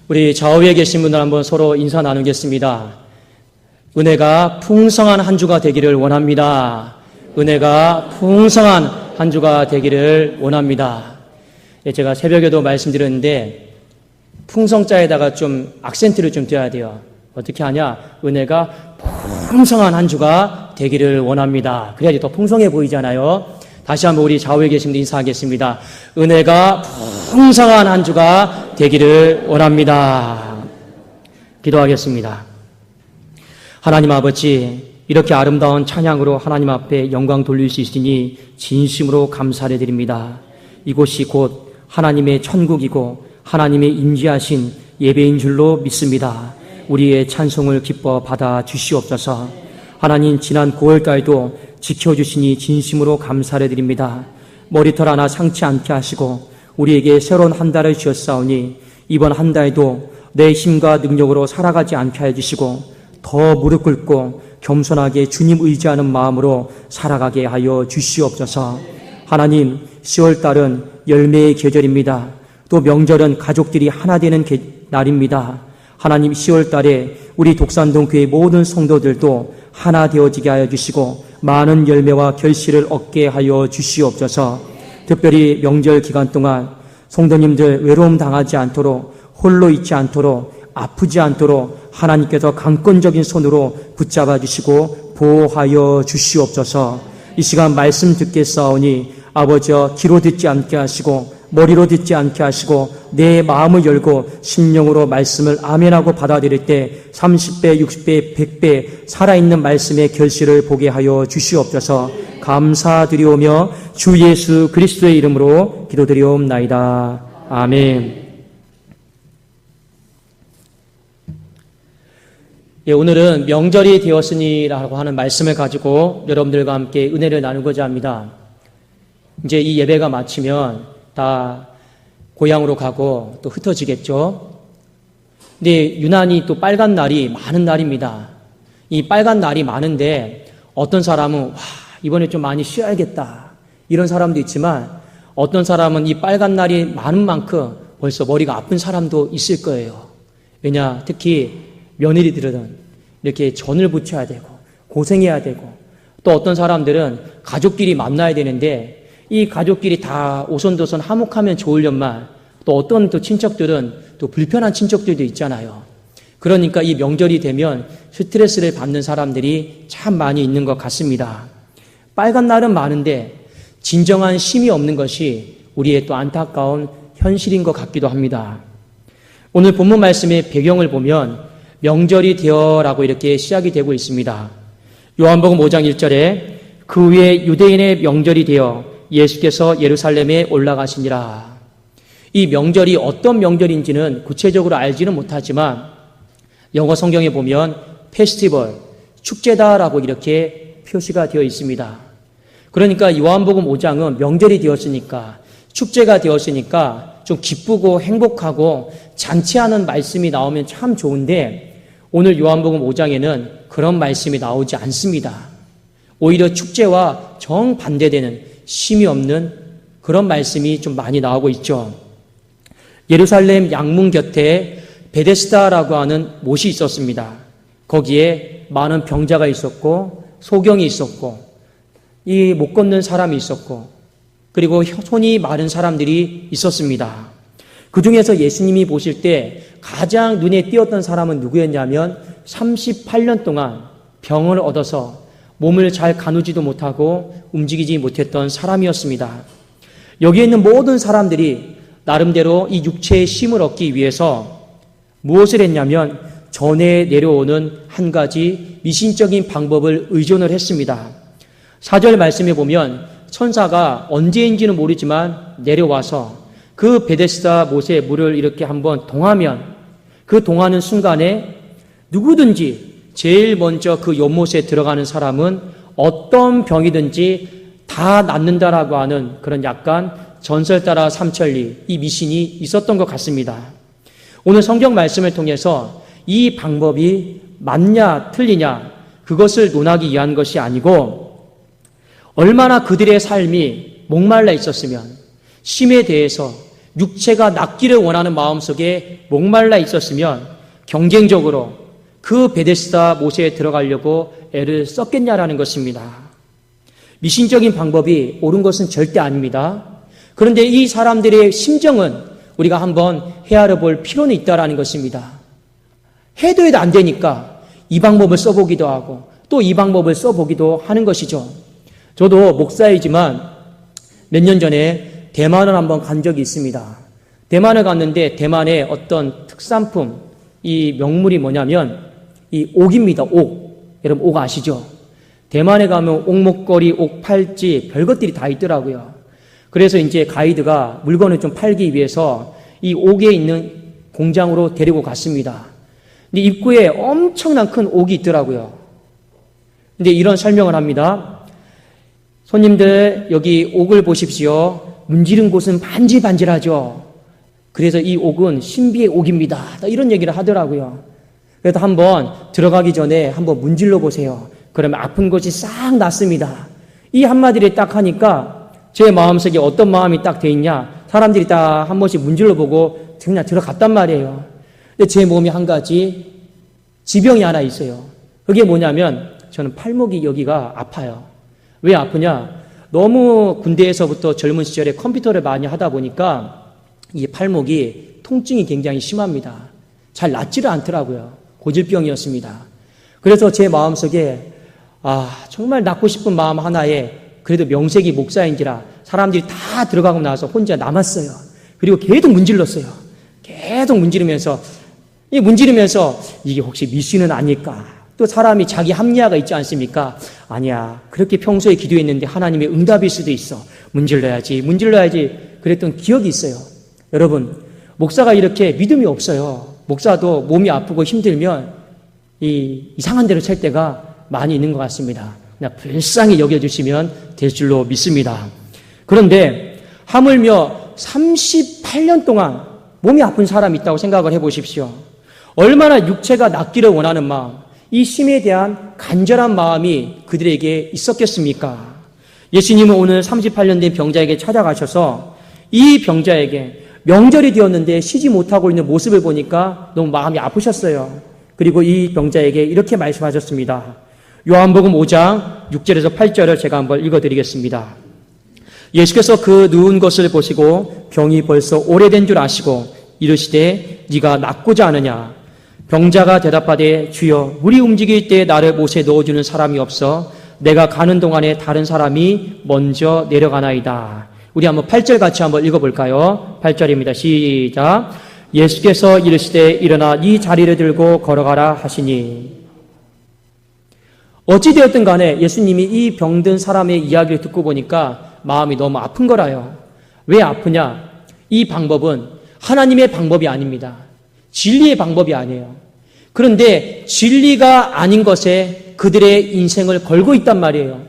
우리 좌우에 계신 분들 한번 서로 인사 나누겠습니다. 은혜가 풍성한 한 주가 되기를 원합니다. 은혜가 풍성한 한 주가 되기를 원합니다. 제가 새벽에도 말씀드렸는데 풍성자에다가 좀 악센트를 좀 둬야 돼요. 어떻게 하냐? 은혜가 풍성한 한 주가 되기를 원합니다. 그래야지 더 풍성해 보이잖아요. 다시 한번 우리 좌우에 계신 분들 인사하겠습니다. 은혜가 풍성한 한 주가 되기를 원합니다. 기도하겠습니다. 하나님 아버지, 이렇게 아름다운 찬양으로 하나님 앞에 영광 돌릴 수 있으니 진심으로 감사를 드립니다. 이곳이 곧 하나님의 천국이고 하나님의 임재하신 예배인 줄로 믿습니다. 우리의 찬송을 기뻐 받아 주시옵소서. 하나님, 지난 9월달도 지켜주시니 진심으로 감사를 드립니다. 머리털 하나 상치 않게 하시고 우리에게 새로운 한 달을 주셨사오니 이번 한 달도 내 힘과 능력으로 살아가지 않게 해주시고 더 무릎 꿇고 겸손하게 주님 의지하는 마음으로 살아가게 하여 주시옵소서. 하나님, 10월달은 열매의 계절입니다. 또 명절은 가족들이 하나 되는 날입니다. 하나님, 10월달에 우리 독산동 교회 모든 성도들도 하나 되어지게 하여 주시고 많은 열매와 결실을 얻게 하여 주시옵소서. 특별히 명절 기간 동안 성도님들 외로움 당하지 않도록, 홀로 있지 않도록, 아프지 않도록 하나님께서 강권적인 손으로 붙잡아 주시고 보호하여 주시옵소서. 이 시간 말씀 듣겠사오니 아버지여, 귀로 듣지 않게 하시고 머리로 듣지 않게 하시고 내 마음을 열고 심령으로 말씀을 아멘하고 받아들일 때 30배, 60배, 100배 살아있는 말씀의 결실을 보게 하여 주시옵소서. 감사드리오며 주 예수 그리스도의 이름으로 기도드리옵나이다. 아멘. 오늘은 명절이 되었으니라고 하는 말씀을 가지고 여러분들과 함께 은혜를 나누고자 합니다. 이제 이 예배가 마치면 다 고향으로 가고 또 흩어지겠죠. 근데 유난히 또 빨간 날이 많은 날입니다. 이 빨간 날이 많은데 어떤 사람은 이번에 좀 많이 쉬어야겠다 이런 사람도 있지만 어떤 사람은 이 빨간 날이 많은 만큼 벌써 머리가 아픈 사람도 있을 거예요. 왜냐, 특히 며느리들은 이렇게 전을 붙여야 되고 고생해야 되고 또 어떤 사람들은 가족끼리 만나야 되는데 이 가족끼리 다 오손도손 화목하면 좋으련만 또 어떤 또 친척들은 또 불편한 친척들도 있잖아요. 그러니까 이 명절이 되면 스트레스를 받는 사람들이 참 많이 있는 것 같습니다. 빨간 날은 많은데 진정한 쉼이 없는 것이 우리의 또 안타까운 현실인 것 같기도 합니다. 오늘 본문 말씀의 배경을 보면 명절이 되어라고 이렇게 시작이 되고 있습니다. 요한복음 5장 1절에 그 후에 유대인의 명절이 되어 예수께서 예루살렘에 올라가시니라. 이 명절이 어떤 명절인지는 구체적으로 알지는 못하지만 영어 성경에 보면 페스티벌, 축제다라고 이렇게 표시가 되어 있습니다. 그러니까 요한복음 5장은 명절이 되었으니까, 축제가 되었으니까 좀 기쁘고 행복하고 잔치하는 말씀이 나오면 참 좋은데 오늘 요한복음 5장에는 그런 말씀이 나오지 않습니다. 오히려 축제와 정반대되는 쉼이 없는 그런 말씀이 좀 많이 나오고 있죠. 예루살렘 양문 곁에 베데스다라고 하는 못이 있었습니다. 거기에 많은 병자가 있었고 소경이 있었고 이 못 걷는 사람이 있었고 그리고 손이 마른 사람들이 있었습니다. 그 중에서 예수님이 보실 때 가장 눈에 띄었던 사람은 누구였냐면 38년 동안 병을 얻어서 몸을 잘 가누지도 못하고 움직이지 못했던 사람이었습니다. 여기에 있는 모든 사람들이 나름대로 이 육체의 쉼을 얻기 위해서 무엇을 했냐면 전에 내려오는 한 가지 미신적인 방법을 의존을 했습니다. 4절 말씀에 보면 천사가 언제인지는 모르지만 내려와서 그 베데스다 못에 물을 이렇게 한번 동하면 그 동하는 순간에 누구든지 제일 먼저 그 연못에 들어가는 사람은 어떤 병이든지 다 낫는다라고 하는 그런 약간 전설 따라 삼천리 이 미신이 있었던 것 같습니다. 오늘 성경 말씀을 통해서 이 방법이 맞냐 틀리냐 그것을 논하기 위한 것이 아니고 얼마나 그들의 삶이 목말라 있었으면 쉼에 대해서 육체가 낫기를 원하는 마음속에 목말라 있었으면 경쟁적으로 그 베데스다 못에 들어가려고 애를 썼겠냐라는 것입니다. 미신적인 방법이 옳은 것은 절대 아닙니다. 그런데 이 사람들의 심정은 우리가 한번 헤아려 볼 필요는 있다라는 것입니다. 해도 안 되니까 이 방법을 써보기도 하고 또 이 방법을 써보기도 하는 것이죠. 저도 목사이지만 몇 년 전에 대만을 한번 간 적이 있습니다. 대만을 갔는데 대만의 어떤 특산품, 이 명물이 뭐냐면 이 옥입니다. 옥. 여러분 옥 아시죠? 대만에 가면 옥 목걸이, 옥 팔찌, 별것들이 다 있더라고요. 그래서 이제 가이드가 물건을 좀 팔기 위해서 이 옥에 있는 공장으로 데리고 갔습니다. 근데 입구에 엄청난 큰 옥이 있더라고요. 근데 이런 설명을 합니다. 손님들, 여기 옥을 보십시오. 문지른 곳은 반질반질하죠. 그래서 이 옥은 신비의 옥입니다. 이런 얘기를 하더라고요. 그래서 한번 들어가기 전에 한번 문질러 보세요. 그러면 아픈 곳이 싹 낫습니다. 이 한마디를 딱 하니까 제 마음속에 어떤 마음이 딱 돼 있냐. 사람들이 딱 한 번씩 문질러 보고 그냥 들어갔단 말이에요. 근데 제 몸이 한 가지 지병이 하나 있어요. 그게 뭐냐면 저는 팔목이 여기가 아파요. 왜 아프냐? 너무 군대에서부터 젊은 시절에 컴퓨터를 많이 하다 보니까 이 팔목이 통증이 굉장히 심합니다. 잘 낫지를 않더라고요. 고질병이었습니다. 그래서 제 마음속에 정말 낫고 싶은 마음 하나에 그래도 명색이 목사인지라 사람들이 다 들어가고 나서 혼자 남았어요. 그리고 계속 문질렀어요. 계속 문지르면서 이게 혹시 미신은 아닐까? 또 사람이 자기 합리화가 있지 않습니까? 아니야. 그렇게 평소에 기도했는데 하나님의 응답일 수도 있어. 문질러야지. 그랬던 기억이 있어요. 여러분, 목사가 이렇게 믿음이 없어요. 목사도 몸이 아프고 힘들면 이상한 데로 찰 때가 많이 있는 것 같습니다. 그냥 불쌍히 여겨주시면 될 줄로 믿습니다. 그런데 하물며 38년 동안 몸이 아픈 사람이 있다고 생각을 해보십시오. 얼마나 육체가 낫기를 원하는 마음, 이 심에 대한 간절한 마음이 그들에게 있었겠습니까? 예수님은 오늘 38년 된 병자에게 찾아가셔서 이 병자에게 명절이 되었는데 쉬지 못하고 있는 모습을 보니까 너무 마음이 아프셨어요. 그리고 이 병자에게 이렇게 말씀하셨습니다. 요한복음 5장 6절에서 8절을 제가 한번 읽어드리겠습니다. 예수께서 그 누운 것을 보시고 병이 벌써 오래된 줄 아시고 이르시되 네가 낫고자 하느냐? 병자가 대답하되 주여 물이 움직일 때 나를 못에 넣어주는 사람이 없어 내가 가는 동안에 다른 사람이 먼저 내려가나이다. 우리 한번 8절 같이 한번 읽어볼까요? 8절입니다. 시작. 예수께서 이르시되 일어나 네 자리를 들고 걸어가라 하시니. 어찌되었든 간에 예수님이 이 병든 사람의 이야기를 듣고 보니까 마음이 너무 아픈 거라요. 왜 아프냐? 이 방법은 하나님의 방법이 아닙니다. 진리의 방법이 아니에요. 그런데 진리가 아닌 것에 그들의 인생을 걸고 있단 말이에요.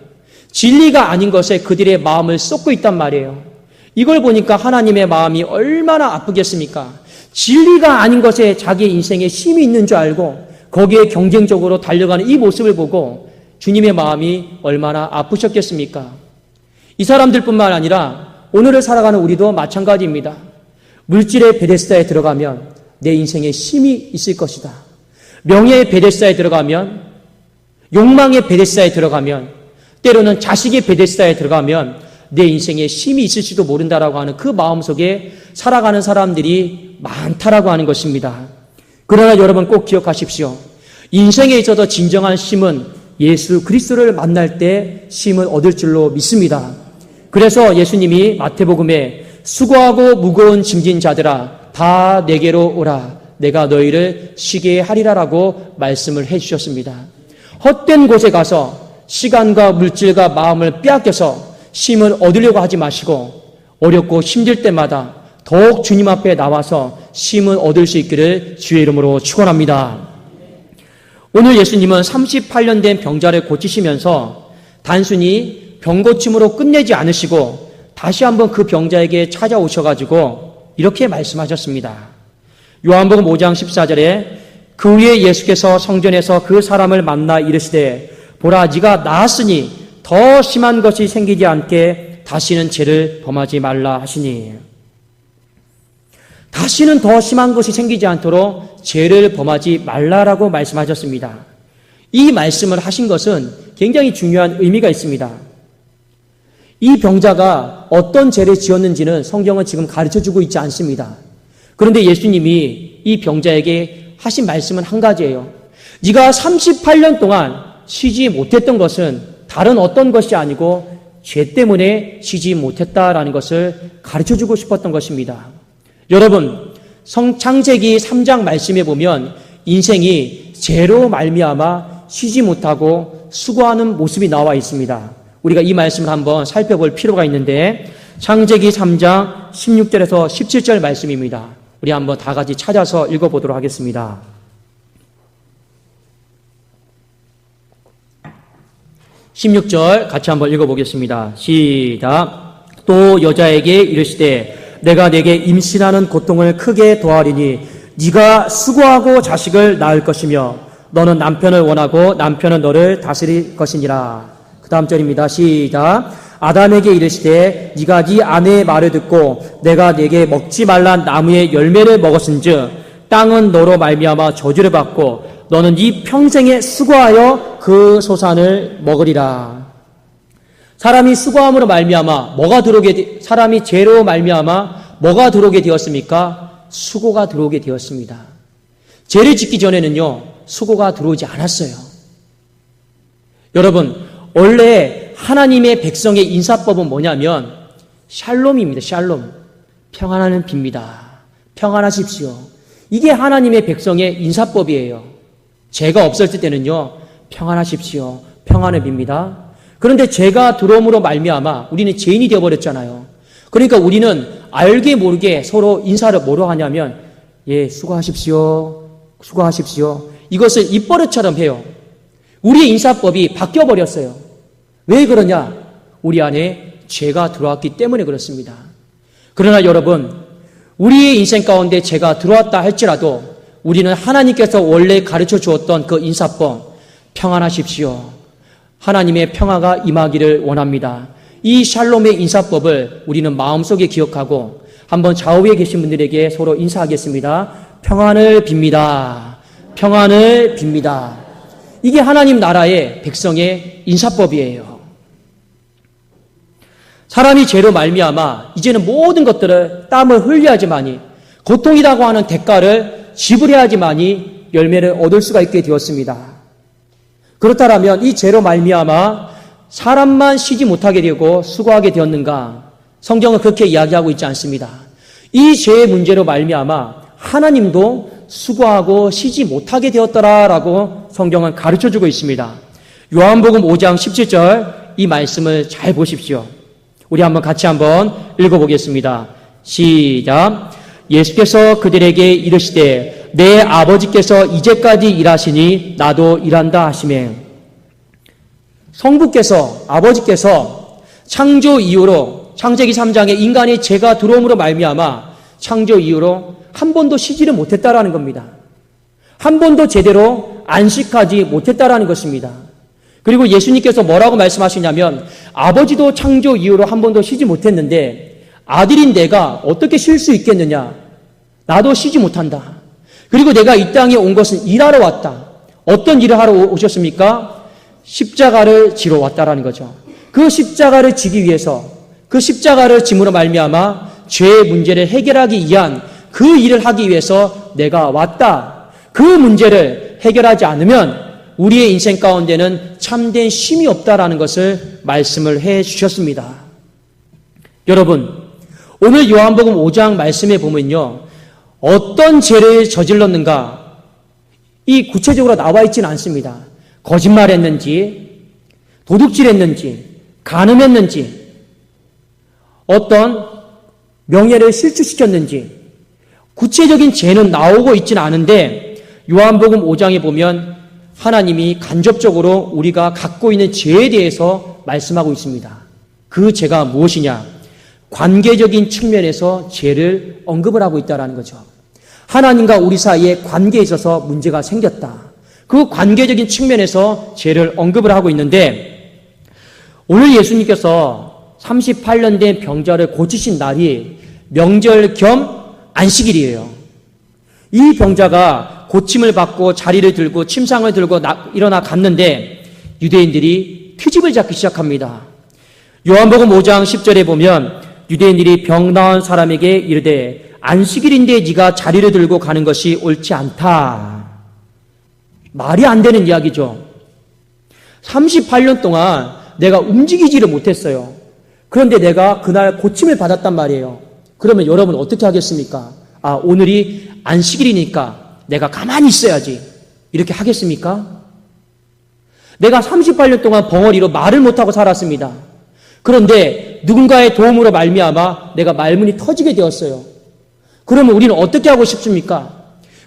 진리가 아닌 것에 그들의 마음을 쏟고 있단 말이에요. 이걸 보니까 하나님의 마음이 얼마나 아프겠습니까? 진리가 아닌 것에 자기의 인생에 힘이 있는 줄 알고 거기에 경쟁적으로 달려가는 이 모습을 보고 주님의 마음이 얼마나 아프셨겠습니까? 이 사람들뿐만 아니라 오늘을 살아가는 우리도 마찬가지입니다. 물질의 베데스다에 들어가면 내 인생에 힘이 있을 것이다. 명예의 베데스다에 들어가면, 욕망의 베데스다에 들어가면, 때로는 자식의 베데스다에 들어가면 내 인생에 힘이 있을지도 모른다라고 하는 그 마음속에 살아가는 사람들이 많다라고 하는 것입니다. 그러나 여러분 꼭 기억하십시오. 인생에 있어서 진정한 힘은 예수 그리스도를 만날 때 힘을 얻을 줄로 믿습니다. 그래서 예수님이 마태복음에 수고하고 무거운 짐진 자들아 다 내게로 오라 내가 너희를 쉬게 하리라라고 말씀을 해주셨습니다. 헛된 곳에 가서 시간과 물질과 마음을 빼앗겨서 힘을 얻으려고 하지 마시고 어렵고 힘들 때마다 더욱 주님 앞에 나와서 힘을 얻을 수 있기를 주의 이름으로 축원합니다. 오늘 예수님은 38년 된 병자를 고치시면서 단순히 병고침으로 끝내지 않으시고 다시 한번 그 병자에게 찾아오셔가지고 이렇게 말씀하셨습니다. 요한복음 5장 14절에 그 후에 예수께서 성전에서 그 사람을 만나 이르시되 보라 네가 나았으니 더 심한 것이 생기지 않게 다시는 죄를 범하지 말라 하시니. 다시는 더 심한 것이 생기지 않도록 죄를 범하지 말라라고 말씀하셨습니다. 이 말씀을 하신 것은 굉장히 중요한 의미가 있습니다. 이 병자가 어떤 죄를 지었는지는 성경은 지금 가르쳐주고 있지 않습니다. 그런데 예수님이 이 병자에게 하신 말씀은 한 가지예요. 네가 38년 동안 쉬지 못했던 것은 다른 어떤 것이 아니고 죄 때문에 쉬지 못했다라는 것을 가르쳐주고 싶었던 것입니다. 여러분, 창세기 3장 말씀에 보면 인생이 죄로 말미암아 쉬지 못하고 수고하는 모습이 나와 있습니다. 우리가 이 말씀을 한번 살펴볼 필요가 있는데 창세기 3장 16절에서 17절 말씀입니다. 우리 한번 다 같이 찾아서 읽어보도록 하겠습니다. 16절 같이 한번 읽어보겠습니다. 시작. 또 여자에게 이르시되 내가 네게 임신하는 고통을 크게 더하리니 네가 수고하고 자식을 낳을 것이며 너는 남편을 원하고 남편은 너를 다스릴 것이니라. 그 다음 절입니다. 시작. 아담에게 이르시되 네가 네 아내의 말을 듣고 내가 네게 먹지 말란 나무의 열매를 먹었은즉 땅은 너로 말미암아 저주를 받고 너는 네 평생에 수고하여 그 소산을 먹으리라. 사람이 수고함으로 말미암아 사람이 죄로 말미암아 뭐가 들어오게 되었습니까? 수고가 들어오게 되었습니다. 죄를 짓기 전에는요, 수고가 들어오지 않았어요. 여러분, 원래 하나님의 백성의 인사법은 뭐냐면 샬롬입니다. 샬롬. 평안하는 빕니다. 평안하십시오. 이게 하나님의 백성의 인사법이에요. 죄가 없었을 때는요, 평안하십시오. 평안을 빕니다. 그런데 죄가 들어옴으로 말미암아 우리는 죄인이 되어버렸잖아요. 그러니까 우리는 알게 모르게 서로 인사를 뭐로 하냐면 예, 수고하십시오. 수고하십시오. 이것을 입버릇처럼 해요. 우리의 인사법이 바뀌어버렸어요. 왜 그러냐? 우리 안에 죄가 들어왔기 때문에 그렇습니다. 그러나 여러분, 우리의 인생 가운데 죄가 들어왔다 할지라도 우리는 하나님께서 원래 가르쳐 주었던 그 인사법, 평안하십시오. 하나님의 평화가 임하기를 원합니다. 이 샬롬의 인사법을 우리는 마음속에 기억하고 한번 좌우에 계신 분들에게 서로 인사하겠습니다. 평안을 빕니다. 평안을 빕니다. 이게 하나님 나라의 백성의 인사법이에요. 사람이 죄로 말미암아 이제는 모든 것들을 땀을 흘려야지만이 고통이라고 하는 대가를 지불해야지만이 열매를 얻을 수가 있게 되었습니다. 그렇다면 이 죄로 말미암아 사람만 쉬지 못하게 되고 수고하게 되었는가? 성경은 그렇게 이야기하고 있지 않습니다. 이 죄의 문제로 말미암아 하나님도 수고하고 쉬지 못하게 되었더라라고 성경은 가르쳐주고 있습니다. 요한복음 5장 17절 이 말씀을 잘 보십시오. 우리 한번 같이 한번 읽어보겠습니다. 시작. 예수께서 그들에게 이르시되 내 아버지께서 이제까지 일하시니 나도 일한다 하시매. 성부께서 아버지께서 창조 이후로 창세기 3장에 인간이 죄가 들어옴으로 말미암아 창조 이후로 한 번도 쉬지를 못했다라는 겁니다. 한 번도 제대로 안식하지 못했다라는 것입니다. 그리고 예수님께서 뭐라고 말씀하시냐면 아버지도 창조 이후로 한 번도 쉬지 못했는데 아들인 내가 어떻게 쉴 수 있겠느냐? 나도 쉬지 못한다. 그리고 내가 이 땅에 온 것은 일하러 왔다. 어떤 일을 하러 오셨습니까? 십자가를 지러 왔다라는 거죠. 그 십자가를 지기 위해서 그 십자가를 짐으로 말미암아 죄의 문제를 해결하기 위한 그 일을 하기 위해서 내가 왔다. 그 문제를 해결하지 않으면 우리의 인생 가운데는 참된 쉼이 없다라는 것을 말씀을 해 주셨습니다. 여러분, 오늘 요한복음 5장 말씀에 보면요. 어떤 죄를 저질렀는가? 이 구체적으로 나와 있지는 않습니다. 거짓말했는지, 도둑질했는지, 간음했는지, 어떤 명예를 실추시켰는지 구체적인 죄는 나오고 있지는 않은데 요한복음 5장에 보면 하나님이 간접적으로 우리가 갖고 있는 죄에 대해서 말씀하고 있습니다. 그 죄가 무엇이냐? 관계적인 측면에서 죄를 언급을 하고 있다는 거죠. 하나님과 우리 사이에 관계에 있어서 문제가 생겼다. 그 관계적인 측면에서 죄를 언급을 하고 있는데 오늘 예수님께서 38년 된 병자를 고치신 날이 명절 겸 안식일이에요. 이 병자가 고침을 받고 자리를 들고 침상을 들고 일어나 갔는데 유대인들이 트집을 잡기 시작합니다. 요한복음 5장 10절에 보면 유대인들이 병 나은 사람에게 이르되 안식일인데 네가 자리를 들고 가는 것이 옳지 않다. 말이 안 되는 이야기죠. 38년 동안 내가 움직이지를 못했어요. 그런데 내가 그날 고침을 받았단 말이에요. 그러면 여러분 어떻게 하겠습니까? 오늘이 안식일이니까 내가 가만히 있어야지. 이렇게 하겠습니까? 내가 38년 동안 벙어리로 말을 못하고 살았습니다. 그런데 누군가의 도움으로 말미암아 내가 말문이 터지게 되었어요. 그러면 우리는 어떻게 하고 싶습니까?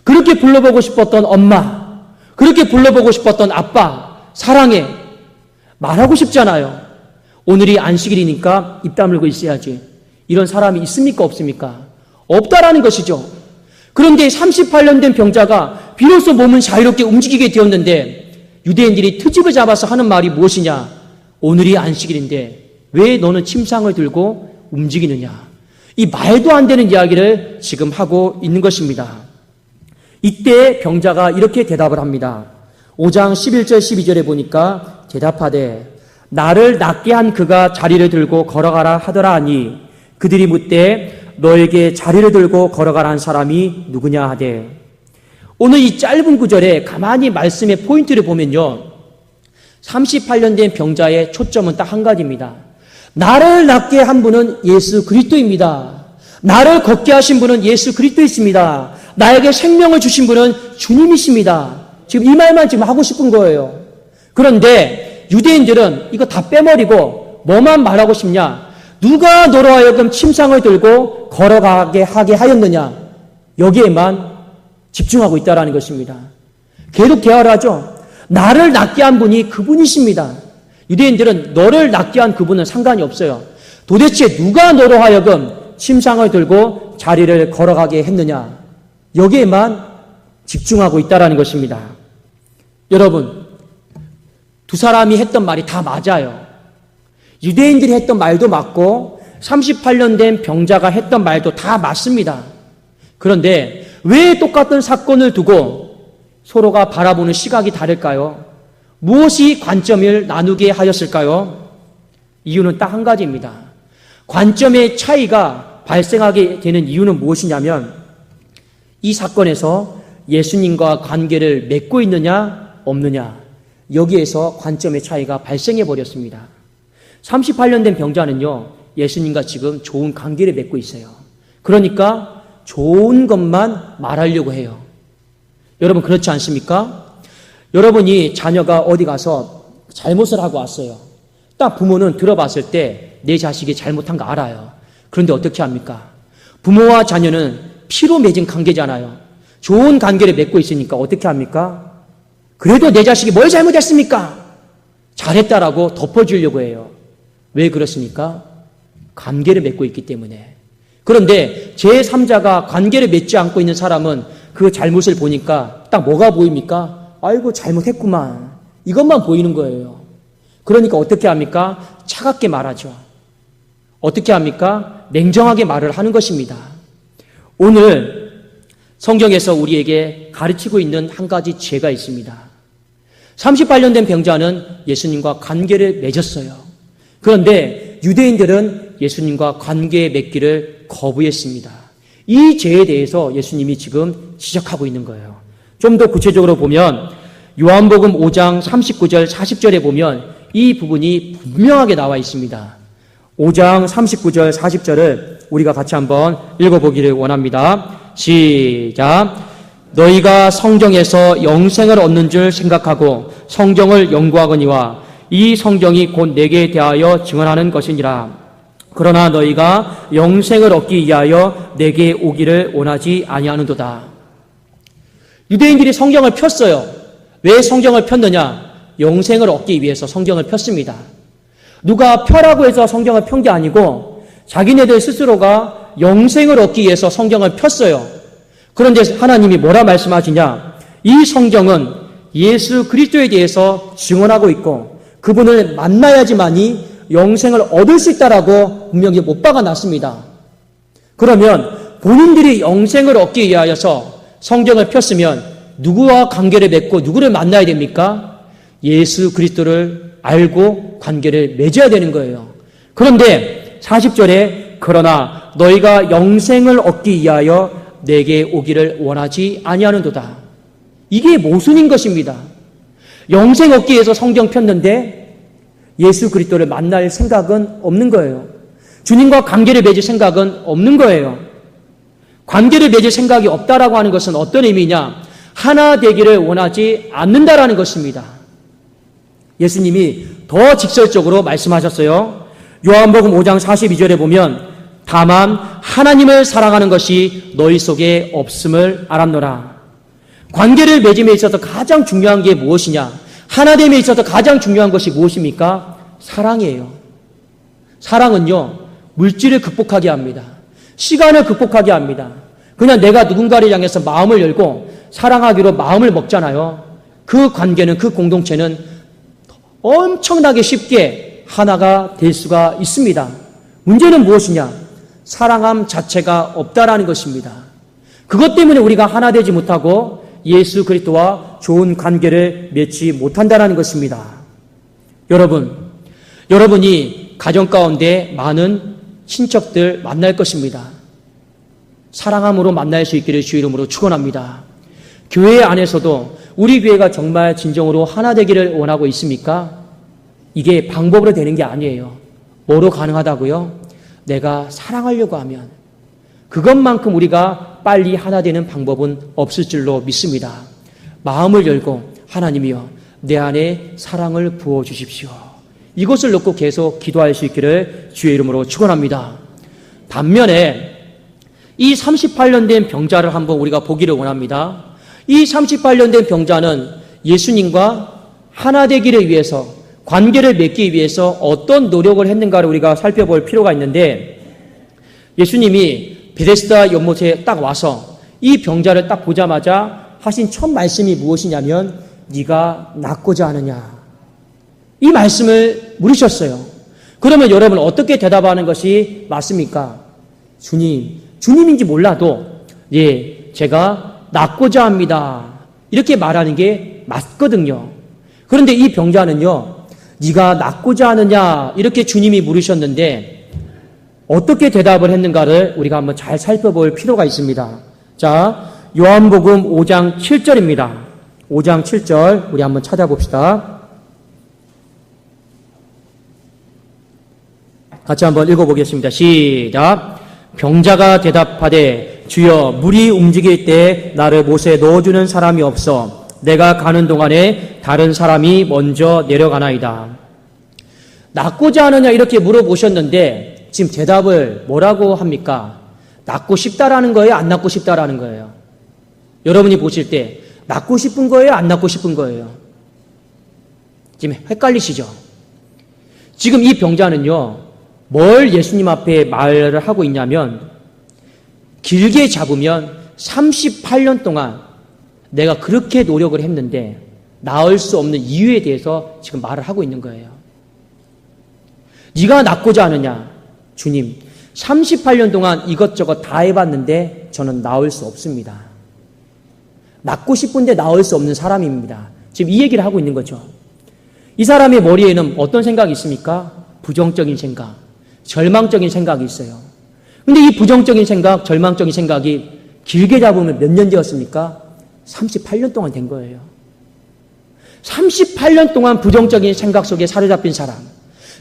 그렇게 불러보고 싶었던 엄마, 그렇게 불러보고 싶었던 아빠, 사랑해. 말하고 싶잖아요. 오늘이 안식일이니까 입 다물고 있어야지. 이런 사람이 있습니까? 없습니까? 없다라는 것이죠. 그런데 38년 된 병자가 비로소 몸은 자유롭게 움직이게 되었는데 유대인들이 트집을 잡아서 하는 말이 무엇이냐? 오늘이 안식일인데 왜 너는 침상을 들고 움직이느냐? 이 말도 안 되는 이야기를 지금 하고 있는 것입니다. 이때 병자가 이렇게 대답을 합니다. 5장 11절 12절에 보니까 대답하되 나를 낫게 한 그가 자리를 들고 걸어가라 하더라 하니 그들이 묻되 너에게 자리를 들고 걸어가라는 사람이 누구냐 하되 오늘 이 짧은 구절에 가만히 말씀의 포인트를 보면요. 38년 된 병자의 초점은 딱 한 가지입니다. 나를 낫게 한 분은 예수 그리스도입니다. 나를 걷게 하신 분은 예수 그리스도이십니다. 나에게 생명을 주신 분은 주님이십니다. 지금 이 말만 지금 하고 싶은 거예요. 그런데 유대인들은 이거 다 빼버리고 뭐만 말하고 싶냐? 누가 너로 하여금 침상을 들고 걸어가게 하게 하였느냐? 여기에만 집중하고 있다는 것입니다. 계속 대화를 하죠. 나를 낫게 한 분이 그분이십니다. 유대인들은 너를 낫게 한 그분은 상관이 없어요. 도대체 누가 너로 하여금 침상을 들고 자리를 걸어가게 했느냐? 여기에만 집중하고 있다는 것입니다. 여러분, 두 사람이 했던 말이 다 맞아요. 유대인들이 했던 말도 맞고 38년 된 병자가 했던 말도 다 맞습니다. 그런데 왜 똑같은 사건을 두고 서로가 바라보는 시각이 다를까요? 무엇이 관점을 나누게 하였을까요? 이유는 딱 한 가지입니다. 관점의 차이가 발생하게 되는 이유는 무엇이냐면 이 사건에서 예수님과 관계를 맺고 있느냐 없느냐 여기에서 관점의 차이가 발생해 버렸습니다. 38년 된 병자는요 예수님과 지금 좋은 관계를 맺고 있어요. 그러니까 좋은 것만 말하려고 해요. 여러분 그렇지 않습니까? 여러분이 자녀가 어디 가서 잘못을 하고 왔어요. 딱 부모는 들어봤을 때 내 자식이 잘못한 거 알아요. 그런데 어떻게 합니까? 부모와 자녀는 피로 맺은 관계잖아요. 좋은 관계를 맺고 있으니까 어떻게 합니까? 그래도 내 자식이 뭘 잘못했습니까? 잘했다라고 덮어주려고 해요. 왜 그렇습니까? 관계를 맺고 있기 때문에. 그런데 제3자가 관계를 맺지 않고 있는 사람은 그 잘못을 보니까 딱 뭐가 보입니까? 아이고 잘못했구만. 이것만 보이는 거예요. 그러니까 어떻게 합니까? 차갑게 말하죠. 어떻게 합니까? 냉정하게 말을 하는 것입니다. 오늘 성경에서 우리에게 가르치고 있는 한 가지 죄가 있습니다. 38년 된 병자는 예수님과 관계를 맺었어요. 그런데 유대인들은 예수님과 관계 맺기를 거부했습니다. 이 죄에 대해서 예수님이 지금 지적하고 있는 거예요. 좀 더 구체적으로 보면 요한복음 5장 39절 40절에 보면 이 부분이 분명하게 나와 있습니다. 5장 39절 40절을 우리가 같이 한번 읽어보기를 원합니다. 시작. 너희가 성경에서 영생을 얻는 줄 생각하고 성경을 연구하거니와 이 성경이 곧 내게 대하여 증언하는 것이니라. 그러나 너희가 영생을 얻기 위하여 내게 오기를 원하지 아니하는도다. 유대인들이 성경을 폈어요. 왜 성경을 폈느냐? 영생을 얻기 위해서 성경을 폈습니다. 누가 펴라고 해서 성경을 편 게 아니고 자기네들 스스로가 영생을 얻기 위해서 성경을 폈어요. 그런데 하나님이 뭐라 말씀하시냐? 이 성경은 예수 그리스도에 대해서 증언하고 있고 그분을 만나야지만이 영생을 얻을 수 있다라고 분명히 못 박아놨습니다. 그러면 본인들이 영생을 얻기 위하여서 성경을 폈으면 누구와 관계를 맺고 누구를 만나야 됩니까? 예수 그리스도를 알고 관계를 맺어야 되는 거예요. 그런데 40절에 그러나 너희가 영생을 얻기 위하여 내게 오기를 원하지 아니하는도다. 이게 모순인 것입니다. 영생 얻기 위해서 성경 폈는데 예수 그리스도를 만날 생각은 없는 거예요. 주님과 관계를 맺을 생각은 없는 거예요. 관계를 맺을 생각이 없다라고 하는 것은 어떤 의미냐? 하나 되기를 원하지 않는다라는 것입니다. 예수님이 더 직설적으로 말씀하셨어요. 요한복음 5장 42절에 보면 다만 하나님을 사랑하는 것이 너희 속에 없음을 알았노라. 관계를 맺음에 있어서 가장 중요한 게 무엇이냐? 하나됨에 있어서 가장 중요한 것이 무엇입니까? 사랑이에요. 사랑은요, 물질을 극복하게 합니다. 시간을 극복하게 합니다. 그냥 내가 누군가를 향해서 마음을 열고 사랑하기로 마음을 먹잖아요. 그 관계는, 그 공동체는 엄청나게 쉽게 하나가 될 수가 있습니다. 문제는 무엇이냐? 사랑함 자체가 없다라는 것입니다. 그것 때문에 우리가 하나 되지 못하고 예수 그리스도와 좋은 관계를 맺지 못한다라는 것입니다. 여러분이 가정 가운데 많은 친척들 만날 것입니다. 사랑함으로 만날 수 있기를 주의 이름으로 축원합니다. 교회 안에서도 우리 교회가 정말 진정으로 하나 되기를 원하고 있습니까? 이게 방법으로 되는 게 아니에요. 뭐로 가능하다고요? 내가 사랑하려고 하면 그것만큼 우리가 빨리 하나 되는 방법은 없을 줄로 믿습니다. 마음을 열고 하나님이여 내 안에 사랑을 부어주십시오. 이것을 놓고 계속 기도할 수 있기를 주의 이름으로 축원합니다. 반면에 이 38년 된 병자를 한번 우리가 보기를 원합니다. 이 38년 된 병자는 예수님과 하나 되기를 위해서, 관계를 맺기 위해서 어떤 노력을 했는가를 우리가 살펴볼 필요가 있는데, 예수님이 베데스다 연못에 딱 와서 이 병자를 딱 보자마자 하신 첫 말씀이 무엇이냐면 네가 낫고자 하느냐, 이 말씀을 물으셨어요. 그러면 여러분 어떻게 대답하는 것이 맞습니까? 주님인지 몰라도 제가 낫고자 합니다, 이렇게 말하는 게 맞거든요. 그런데 이 병자는요, 네가 낫고자 하느냐 이렇게 주님이 물으셨는데 어떻게 대답을 했는가를 우리가 한번 잘 살펴볼 필요가 있습니다. 자, 요한복음 5장 7절입니다. 5장 7절 우리 한번 찾아봅시다. 같이 한번 읽어보겠습니다. 시작. 병자가 대답하되 주여 물이 움직일 때 나를 못에 넣어주는 사람이 없어 내가 가는 동안에 다른 사람이 먼저 내려가나이다. 낫고자 하느냐 이렇게 물어보셨는데 지금 대답을 뭐라고 합니까? 낫고 싶다라는 거예요? 안 낫고 싶다라는 거예요? 여러분이 보실 때 낫고 싶은 거예요? 안 낫고 싶은 거예요? 지금 헷갈리시죠? 지금 이 병자는요, 뭘 예수님 앞에 말을 하고 있냐면 길게 잡으면 38년 동안 내가 그렇게 노력을 했는데 나을 수 없는 이유에 대해서 지금 말을 하고 있는 거예요. 네가 낫고자 하느냐? 주님, 38년 동안 이것저것 다 해봤는데 저는 나을 수 없습니다. 낫고 싶은데 나을 수 없는 사람입니다. 지금 이 얘기를 하고 있는 거죠. 이 사람의 머리에는 어떤 생각이 있습니까? 부정적인 생각, 절망적인 생각이 있어요. 근데 이 부정적인 생각, 절망적인 생각이 길게 잡으면 몇 년 되었습니까? 38년 동안 된 거예요. 38년 동안 부정적인 생각 속에 사로잡힌 사람,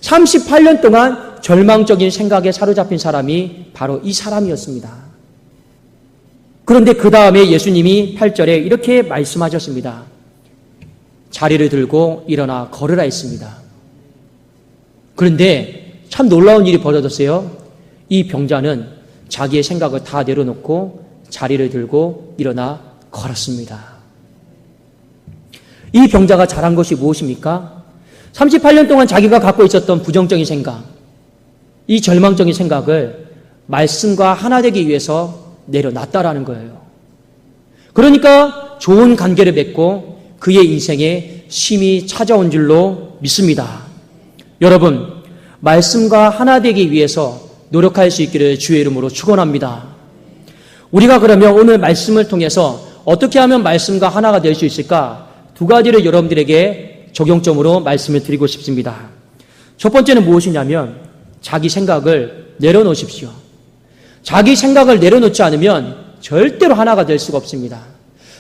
38년 동안 절망적인 생각에 사로잡힌 사람이 바로 이 사람이었습니다. 그런데 그 다음에 예수님이 8절에 이렇게 말씀하셨습니다. 자리를 들고 일어나 걸으라 했습니다. 그런데 참 놀라운 일이 벌어졌어요. 이 병자는 자기의 생각을 다 내려놓고 자리를 들고 일어나 걸었습니다. 이 병자가 잘한 것이 무엇입니까? 38년 동안 자기가 갖고 있었던 부정적인 생각, 이 절망적인 생각을 말씀과 하나 되기 위해서 내려놨다라는 거예요. 그러니까 좋은 관계를 맺고 그의 인생에 쉼이 찾아온 줄로 믿습니다. 여러분, 말씀과 하나 되기 위해서 노력할 수 있기를 주의 이름으로 축원합니다. 우리가 그러면 오늘 말씀을 통해서 어떻게 하면 말씀과 하나가 될 수 있을까? 두 가지를 여러분들에게 적용점으로 말씀을 드리고 싶습니다. 첫 번째는 무엇이냐면 자기 생각을 내려놓으십시오. 자기 생각을 내려놓지 않으면 절대로 하나가 될 수가 없습니다.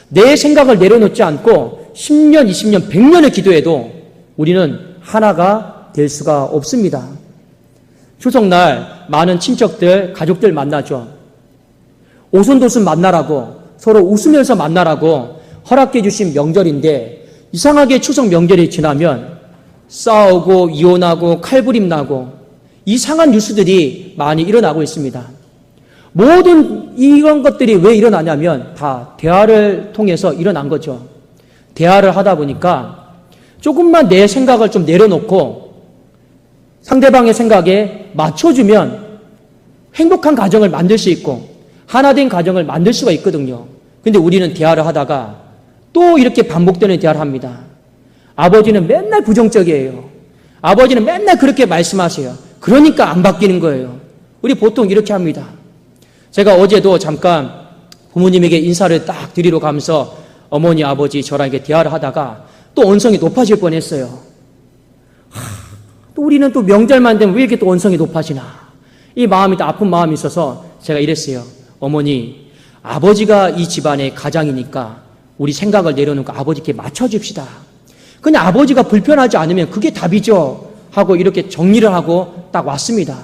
내 생각을 내려놓지 않고 10년, 20년, 100년을 기도해도 우리는 하나가 될 수가 없습니다. 추석날 많은 친척들, 가족들 만나죠. 오손도손 만나라고, 서로 웃으면서 만나라고 허락해 주신 명절인데 이상하게 추석 명절이 지나면 싸우고 이혼하고 칼부림 나고 이상한 뉴스들이 많이 일어나고 있습니다. 모든 이런 것들이 왜 일어나냐면 다 대화를 통해서 일어난 거죠. 대화를 하다 보니까 조금만 내 생각을 좀 내려놓고 상대방의 생각에 맞춰주면 행복한 가정을 만들 수 있고 하나된 가정을 만들 수가 있거든요. 근데 우리는 대화를 하다가 또 이렇게 반복되는 대화를 합니다. 아버지는 맨날 부정적이에요. 아버지는 맨날 그렇게 말씀하세요. 그러니까 안 바뀌는 거예요. 우리 보통 이렇게 합니다. 제가 어제도 잠깐 부모님에게 인사를 딱 드리러 가면서 어머니, 아버지 저랑 이렇게 대화를 하다가 또 언성이 높아질 뻔했어요. 또 우리는 또 명절만 되면 왜 이렇게 또 언성이 높아지나. 이 마음이 또 아픈 마음이 있어서 제가 이랬어요. 어머니, 아버지가 이 집안의 가장이니까 우리 생각을 내려놓고 아버지께 맞춰줍시다. 그냥 아버지가 불편하지 않으면 그게 답이죠. 하고 이렇게 정리를 하고 딱 왔습니다.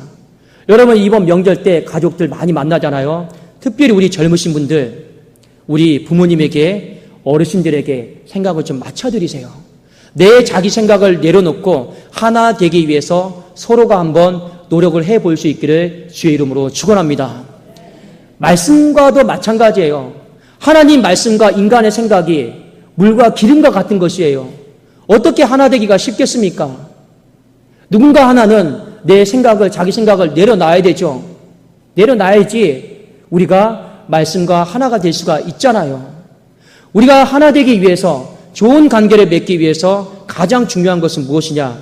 여러분 이번 명절 때 가족들 많이 만나잖아요. 특별히 우리 젊으신 분들, 우리 부모님에게 어르신들에게 생각을 좀 맞춰드리세요. 내 자기 생각을 내려놓고 하나 되기 위해서 서로가 한번 노력을 해볼 수 있기를 주의 이름으로 축원합니다. 말씀과도 마찬가지예요. 하나님 말씀과 인간의 생각이 물과 기름과 같은 것이에요. 어떻게 하나 되기가 쉽겠습니까? 누군가 하나는 내 생각을, 자기 생각을 내려놔야 되죠. 내려놔야지 우리가 말씀과 하나가 될 수가 있잖아요. 우리가 하나 되기 위해서, 좋은 관계를 맺기 위해서 가장 중요한 것은 무엇이냐?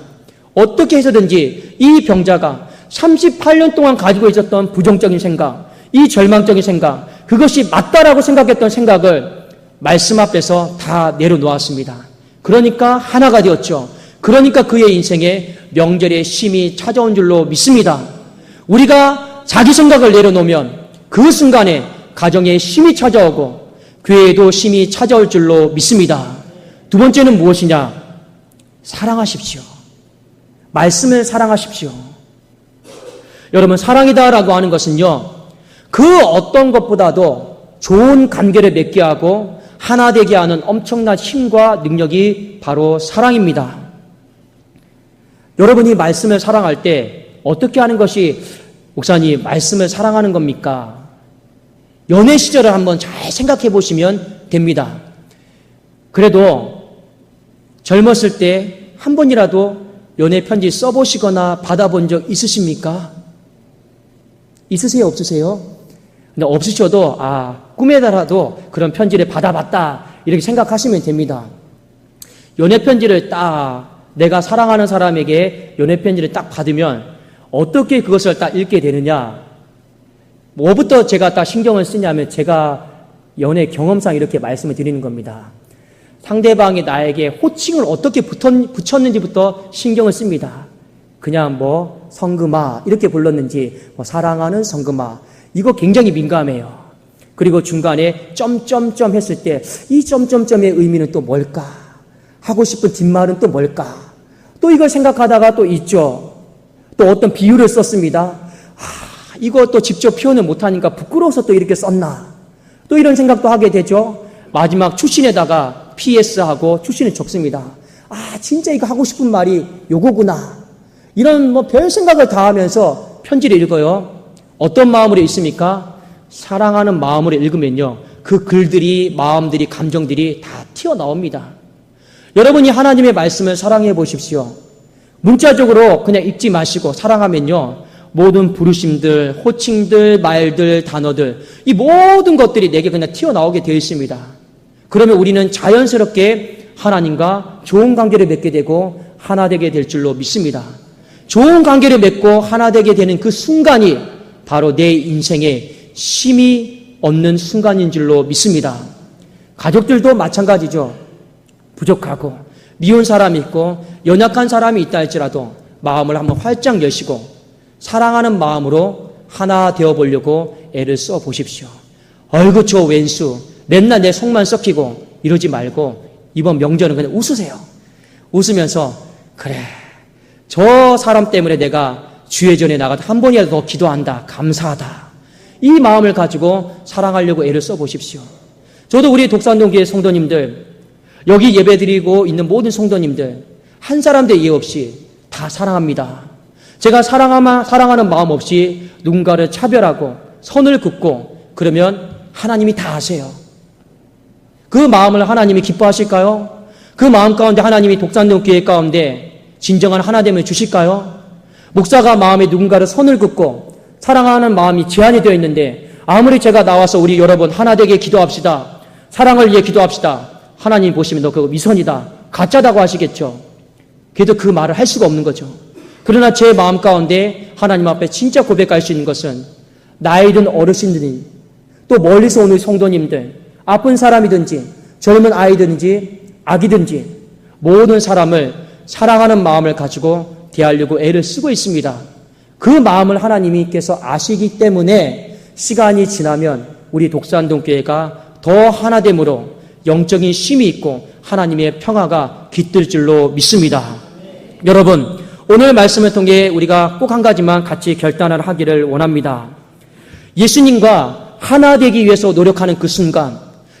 어떻게 해서든지 이 병자가 38년 동안 가지고 있었던 부정적인 생각, 이 절망적인 생각, 그것이 맞다라고 생각했던 생각을 말씀 앞에서 다 내려놓았습니다. 그러니까 하나가 되었죠. 그러니까 그의 인생에 명절의 쉼이 찾아온 줄로 믿습니다. 우리가 자기 생각을 내려놓으면 그 순간에 가정에 쉼이 찾아오고 교회에도 쉼이 찾아올 줄로 믿습니다. 두 번째는 무엇이냐? 사랑하십시오. 말씀을 사랑하십시오. 여러분, 사랑이다라고 하는 것은요, 그 어떤 것보다도 좋은 관계를 맺게 하고 하나 되게 하는 엄청난 힘과 능력이 바로 사랑입니다. 여러분이 말씀을 사랑할 때 어떻게 하는 것이 목사님 말씀을 사랑하는 겁니까? 연애 시절을 한번 잘 생각해 보시면 됩니다. 그래도 젊었을 때 한 번이라도 연애 편지 써보시거나 받아본 적 있으십니까? 있으세요? 없으세요? 근데 없으셔도 꿈에라도 그런 편지를 받아봤다 이렇게 생각하시면 됩니다. 연애 편지를 딱 내가 사랑하는 사람에게 연애 편지를 딱 받으면 어떻게 그것을 딱 읽게 되느냐? 뭐부터 제가 딱 신경을 쓰냐면 제가 연애 경험상 이렇게 말씀을 드리는 겁니다. 상대방이 나에게 호칭을 어떻게 붙였는지부터 신경을 씁니다. 그냥 성금아 이렇게 불렀는지 사랑하는 성금아 이거 굉장히 민감해요. 그리고 중간에 점점점 했을 때 이 점점점의 의미는 또 뭘까? 하고 싶은 뒷말은 또 뭘까? 또 이걸 생각하다가 또 있죠. 또 어떤 비유를 썼습니다. 이거 또 직접 표현을 못하니까 부끄러워서 또 이렇게 썼나? 또 이런 생각도 하게 되죠. 마지막 추신에다가 PS하고 추신을 적습니다. 진짜 이거 하고 싶은 말이 요거구나. 이런 별 생각을 다 하면서 편지를 읽어요. 어떤 마음으로 읽습니까? 사랑하는 마음으로 읽으면요. 그 글들이, 마음들이, 감정들이 다 튀어나옵니다. 여러분이 하나님의 말씀을 사랑해 보십시오. 문자적으로 그냥 읽지 마시고 사랑하면요. 모든 부르심들, 호칭들, 말들, 단어들 이 모든 것들이 내게 그냥 튀어나오게 되어 있습니다. 그러면 우리는 자연스럽게 하나님과 좋은 관계를 맺게 되고 하나 되게 될 줄로 믿습니다. 좋은 관계를 맺고 하나 되게 되는 그 순간이 바로 내 인생에 쉼이 없는 순간인 줄로 믿습니다. 가족들도 마찬가지죠. 부족하고 미운 사람이 있고 연약한 사람이 있다 할지라도 마음을 한번 활짝 여시고 사랑하는 마음으로 하나 되어보려고 애를 써보십시오. 어이구 저 왼수 맨날 내 속만 썩히고 이러지 말고 이번 명절은 그냥 웃으세요. 웃으면서 그래 저 사람 때문에 내가 주회전에 나가서 한 번이라도 더 기도한다. 감사하다. 이 마음을 가지고 사랑하려고 애를 써보십시오. 저도 우리 독산동교회 성도님들 여기 예배드리고 있는 모든 성도님들 한 사람도 예의 없이 다 사랑합니다. 제가 사랑하는 마음 없이 누군가를 차별하고 선을 긋고 그러면 하나님이 다 아세요. 그 마음을 하나님이 기뻐하실까요? 그 마음 가운데 하나님이 독산동교회 가운데 진정한 하나됨을 주실까요? 목사가 마음에 누군가를 선을 긋고 사랑하는 마음이 제한이 되어 있는데 아무리 제가 나와서 우리 여러분 하나 되게 기도합시다. 사랑을 위해 기도합시다. 하나님 보시면 너 그거 미선이다. 가짜다고 하시겠죠. 그래도 그 말을 할 수가 없는 거죠. 그러나 제 마음 가운데 하나님 앞에 진짜 고백할 수 있는 것은 나이 든 어르신들이 또 멀리서 오는 성도님들 아픈 사람이든지 젊은 아이든지 아기든지 모든 사람을 사랑하는 마음을 가지고 대하려고 애를 쓰고 있습니다. 그 마음을 하나님께서 아시기 때문에 시간이 지나면 우리 독산동교회가 더 하나됨으로 영적인 쉼이 있고 하나님의 평화가 깃들 줄로 믿습니다. 여러분 오늘 말씀을 통해 우리가 꼭 한 가지만 같이 결단을 하기를 원합니다. 예수님과 하나 되기 위해서 노력하는 그 순간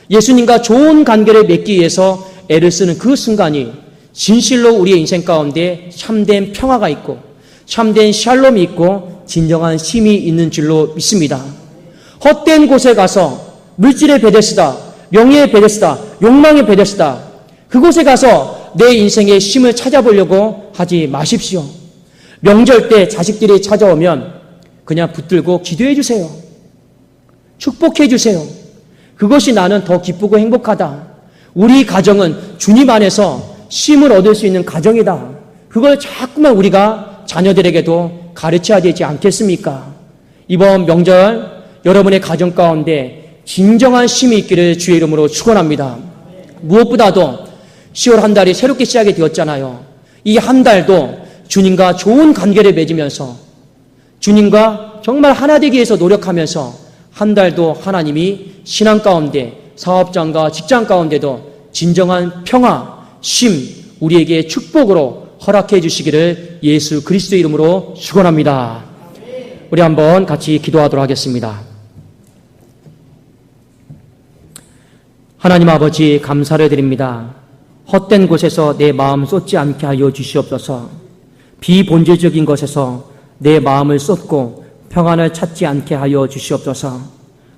예수님과 좋은 관계를 맺기 위해서 애를 쓰는 그 순간이 진실로 우리의 인생 가운데 참된 평화가 있고 참된 샬롬이 있고 진정한 쉼이 있는 줄로 믿습니다. 헛된 곳에 가서 물질의 베데스다, 명예의 베데스다, 욕망의 베데스다 그곳에 가서 내 인생의 쉼을 찾아보려고 하지 마십시오. 명절 때 자식들이 찾아오면 그냥 붙들고 기도해 주세요. 축복해 주세요. 그것이 나는 더 기쁘고 행복하다. 우리 가정은 주님 안에서 쉼을 얻을 수 있는 가정이다. 그걸 자꾸만 우리가 자녀들에게도 가르쳐야 되지 않겠습니까? 이번 명절 여러분의 가정 가운데 진정한 쉼이 있기를 주의 이름으로 축원합니다. 무엇보다도 10월 한 달이 새롭게 시작이 되었잖아요. 이 한 달도 주님과 좋은 관계를 맺으면서 주님과 정말 하나 되기 위해서 노력하면서 한 달도 하나님이 신앙 가운데 사업장과 직장 가운데도 진정한 평화, 쉼, 우리에게 축복으로 허락해 주시기를 예수 그리스도의 이름으로 축원합니다. 우리 한번 같이 기도하도록 하겠습니다. 하나님 아버지 감사를 드립니다. 헛된 곳에서 내 마음 쏟지 않게 하여 주시옵소서. 비본질적인 것에서 내 마음을 쏟고 평안을 찾지 않게 하여 주시옵소서.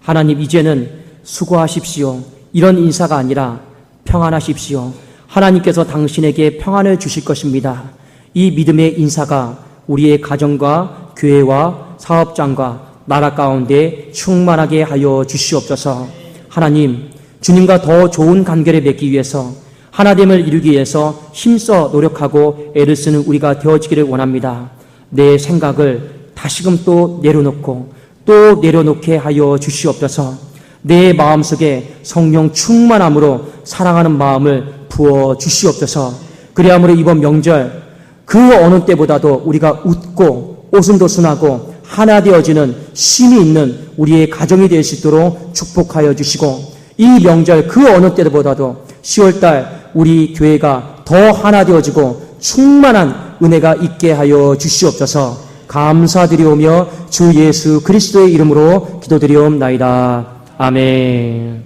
하나님 이제는 수고하십시오. 이런 인사가 아니라 평안하십시오. 하나님께서 당신에게 평안을 주실 것입니다. 이 믿음의 인사가 우리의 가정과 교회와 사업장과 나라 가운데 충만하게 하여 주시옵소서. 하나님 주님과 더 좋은 관계를 맺기 위해서 하나됨을 이루기 위해서 힘써 노력하고 애를 쓰는 우리가 되어지기를 원합니다. 내 생각을 다시금 또 내려놓고 또 내려놓게 하여 주시옵소서. 내 마음속에 성령 충만함으로 사랑하는 마음을 부어 주시옵소서. 그리하므로 이번 명절 그 어느 때보다도 우리가 웃고 오순도순하고 하나 되어지는 쉼이 있는 우리의 가정이 될 수 있도록 축복하여 주시고 이 명절 그 어느 때보다도 10월달 우리 교회가 더 하나 되어지고 충만한 은혜가 있게 하여 주시옵소서. 감사드리오며 주 예수 그리스도의 이름으로 기도드리옵나이다. 아멘.